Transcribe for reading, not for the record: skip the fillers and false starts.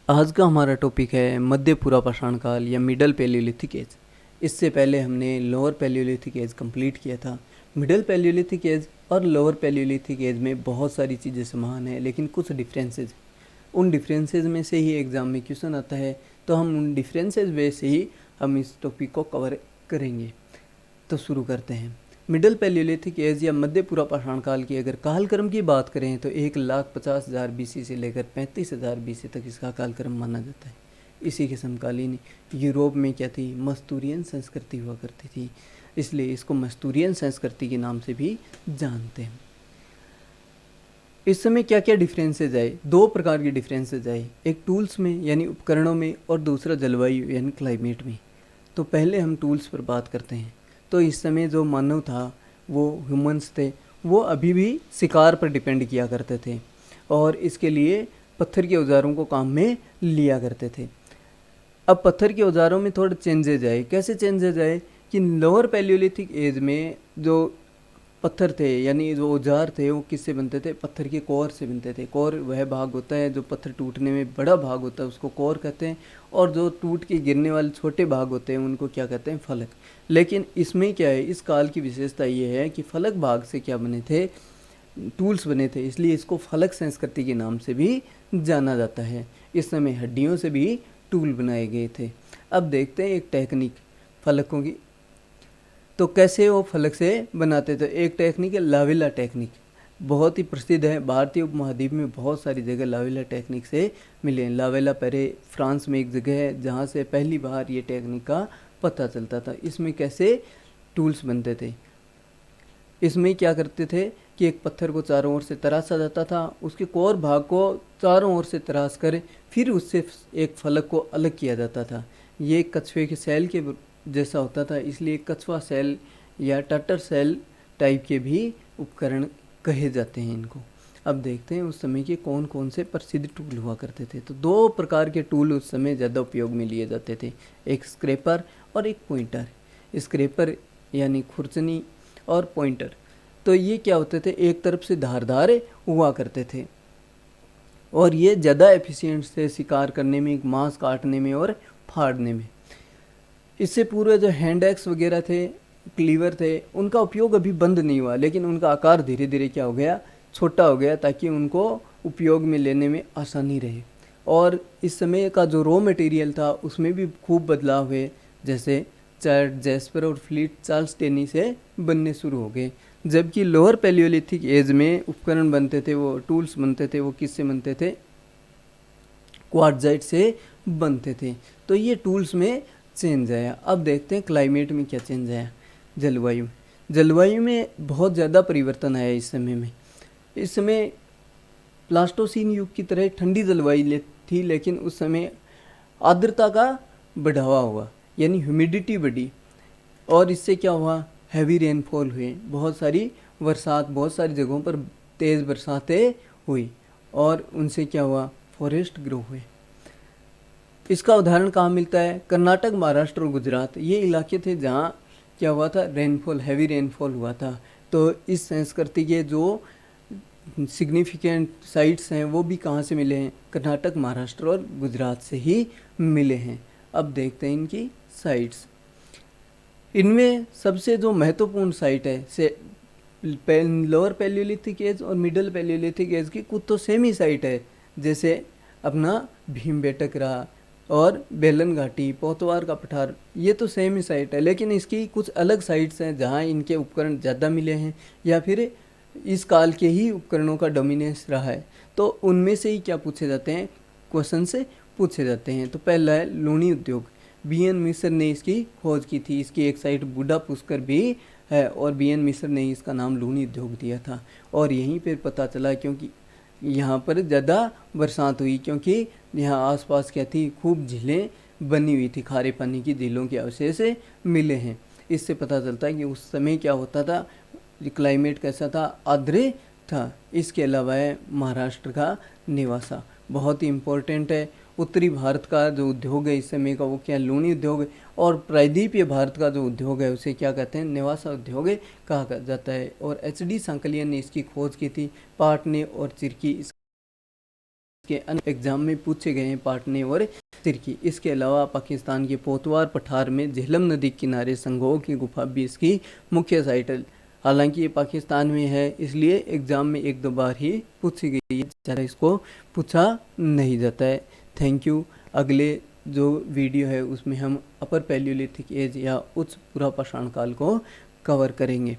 आज का हमारा टॉपिक है मध्य पुरापाषाण काल या मिडल पैलियोलिथिक एज। इससे पहले हमने लोअर पैलियोलिथिक एज कंप्लीट किया था। मिडल पैलियोलिथिक एज और लोअर पैलियोलिथिक एज में बहुत सारी चीज़ें समान हैं, लेकिन कुछ डिफरेंसेस। उन डिफरेंसेस में से ही एग्ज़ाम में क्वेश्चन आता है, तो हम उन डिफरेंसेस वे से ही हम इस टॉपिक को कवर करेंगे। तो शुरू करते हैं। मिडल पैलियोलिथिक एज या मध्य पुरापाषाण काल की अगर कालक्रम की बात करें तो 1,50,000 BC से लेकर 35,000 BC तक इसका कालक्रम माना जाता है। इसी के समकालीन यूरोप में क्या थी, मस्तूरियन संस्कृति हुआ करती थी, इसलिए इसको मस्तूरियन संस्कृति के नाम से भी जानते हैं। इस समय क्या क्या डिफरेंसेज आए, दो प्रकार के डिफरेंसेज आए, एक टूल्स में यानी उपकरणों में और दूसरा जलवायु यानी क्लाइमेट में। तो पहले हम टूल्स पर बात करते हैं। तो इस समय जो मानव था, वो ह्यूमंस थे, वो अभी भी शिकार पर डिपेंड किया करते थे और इसके लिए पत्थर के औजारों को काम में लिया करते थे। अब पत्थर के औजारों में थोड़े चेंजेज आए। कैसे चेंजेज आए कि लोअर पैलियोलिथिक एज में जो पत्थर थे यानी जो औजार थे वो किससे बनते थे, पत्थर के कोर से बनते थे। कोर वह भाग होता है जो पत्थर टूटने में बड़ा भाग होता है, उसको कोर कहते हैं, और जो टूट के गिरने वाले छोटे भाग होते हैं उनको क्या कहते हैं, फलक। लेकिन इसमें क्या है, इस काल की विशेषता ये है कि फलक भाग से क्या बने थे, टूल्स बने थे, इसलिए इसको फलक संस्कृति के नाम से भी जाना जाता है। इस समय हड्डियों से भी टूल बनाए गए थे। अब देखते हैं एक टेक्निक फलकों की, तो कैसे वो फलक से बनाते थे। एक टेक्निक है लावेला टेक्निक, बहुत ही प्रसिद्ध है। भारतीय उपमहाद्वीप में बहुत सारी जगह लावेला टेक्निक से मिले हैं। लावेला पेरे फ्रांस में एक जगह है जहाँ से पहली बार ये टेक्निक का पता चलता था। इसमें कैसे टूल्स बनते थे, इसमें क्या करते थे कि एक पत्थर को चारों ओर से तराशा जाता था, उसके कोर भाग को चारों ओर से तराश कर फिर उससे एक फलक को अलग किया जाता था। ये कछुए के सेल के जैसा होता था, इसलिए कछुआ सेल या टटर सेल टाइप के भी उपकरण कहे जाते हैं इनको। अब देखते हैं उस समय के कौन कौन से प्रसिद्ध टूल हुआ करते थे। तो दो प्रकार के टूल उस समय ज़्यादा उपयोग में लिए जाते थे, एक स्क्रैपर और एक पॉइंटर। स्क्रैपर यानी खुरचनी और पॉइंटर, तो ये क्या होते थे, एक तरफ से धारदार हुआ करते थे और ये ज़्यादा एफिशिएंट थे शिकार करने में, मांस काटने में और फाड़ने में। इससे पूर्व जो हैंड एक्स वगैरह थे, क्लीवर थे, उनका उपयोग अभी बंद नहीं हुआ, लेकिन उनका आकार धीरे धीरे क्या हो गया, छोटा हो गया, ताकि उनको उपयोग में लेने में आसानी रहे। और इस समय का जो रॉ मटेरियल था उसमें भी खूब बदलाव हुए, जैसे चार्ट, जैस्पर और फ्लीट चार्ल्स टेनी से बनने शुरू हो गए। जबकि लोअर पैलियोलिथिक एज में उपकरण बनते थे, वो टूल्स बनते थे, वो किससे बनते थे, क्वार्ट्जाइट से बनते थे। तो ये टूल्स में चेंज आया। अब देखते हैं क्लाइमेट में क्या चेंज आया। जलवायु में बहुत ज़्यादा परिवर्तन आया इस समय में। इस समय प्लास्टोसीन युग की तरह ठंडी जलवायु थी, लेकिन उस समय आर्द्रता का बढ़ावा हुआ, यानी ह्यूमिडिटी बढ़ी, और इससे क्या हुआ, हैवी रेनफॉल हुए, बहुत सारी बरसात, बहुत सारी जगहों पर तेज़ बरसातें हुई, और उनसे क्या हुआ, फॉरेस्ट ग्रो हुए। इसका उदाहरण कहाँ मिलता है, कर्नाटक, महाराष्ट्र और गुजरात, ये इलाके थे जहाँ क्या हुआ था, रेनफॉल, हैवी रेनफॉल हुआ था। तो इस संस्कृति के जो सिग्निफिकेंट साइट्स हैं वो भी कहाँ से मिले हैं, कर्नाटक, महाराष्ट्र और गुजरात से ही मिले हैं। अब देखते हैं इनकी साइट्स। इनमें सबसे जो महत्वपूर्ण साइट है से लोअर पैलियोलिथिक एज और मिडल पैलियोलिथिक एज की कुछ तो सेम ही साइट है, जैसे अपना भीमबेटक रहा और बेलन घाटी, पोतवार का पठार, ये तो सेम ही साइट है, लेकिन इसकी कुछ अलग साइट्स हैं जहाँ इनके उपकरण ज़्यादा मिले हैं या फिर इस काल के ही उपकरणों का डोमिनेंस रहा है। तो उनमें से ही क्या पूछे जाते हैं, क्वेश्चन से पूछे जाते हैं। तो पहला है लूनी उद्योग। BN मिश्र ने इसकी खोज की थी। इसकी एक साइट बूढ़ा पुष्कर भी है और BN मिश्र ने इसका नाम लूनी उद्योग दिया था, और यहीं पर पता चला क्योंकि यहाँ पर ज़्यादा बरसात हुई, क्योंकि यहाँ आसपास क्या थी, खूब झीलें बनी हुई थी, खारे पानी की झीलों के अवशेष मिले हैं। इससे पता चलता है कि उस समय क्या होता था, क्लाइमेट कैसा था, आर्द्र था। इसके अलावा है महाराष्ट्र का नेवासा, बहुत ही इम्पोर्टेंट है। उत्तरी भारत का जो उद्योग है इस समय का, वो क्या, लूनी उद्योग है, और प्रायद्वीपीय भारत का जो उद्योग है उसे क्या कहते हैं, नेवासा उद्योग कहा जाता है। और HD सांकलियन ने इसकी खोज की थी। पाटने और चिरकी के अन्य एग्जाम में पूछे गए हैं पाटने और सिरकी। इसके अलावा पाकिस्तान के पोतवार पठार में झेलम नदी किनारे संगोह की गुफा भी इसकी मुख्य साइट है। हालांकि ये पाकिस्तान में है, इसलिए एग्ज़ाम में एक दो बार ही पूछी गई है, ज़्यादा इसको पूछा नहीं जाता है। Thank you. अगले जो वीडियो है उसमें हम अपर पैलियोलिथिक एज या उच्च पुरा पाषाण काल को कवर करेंगे।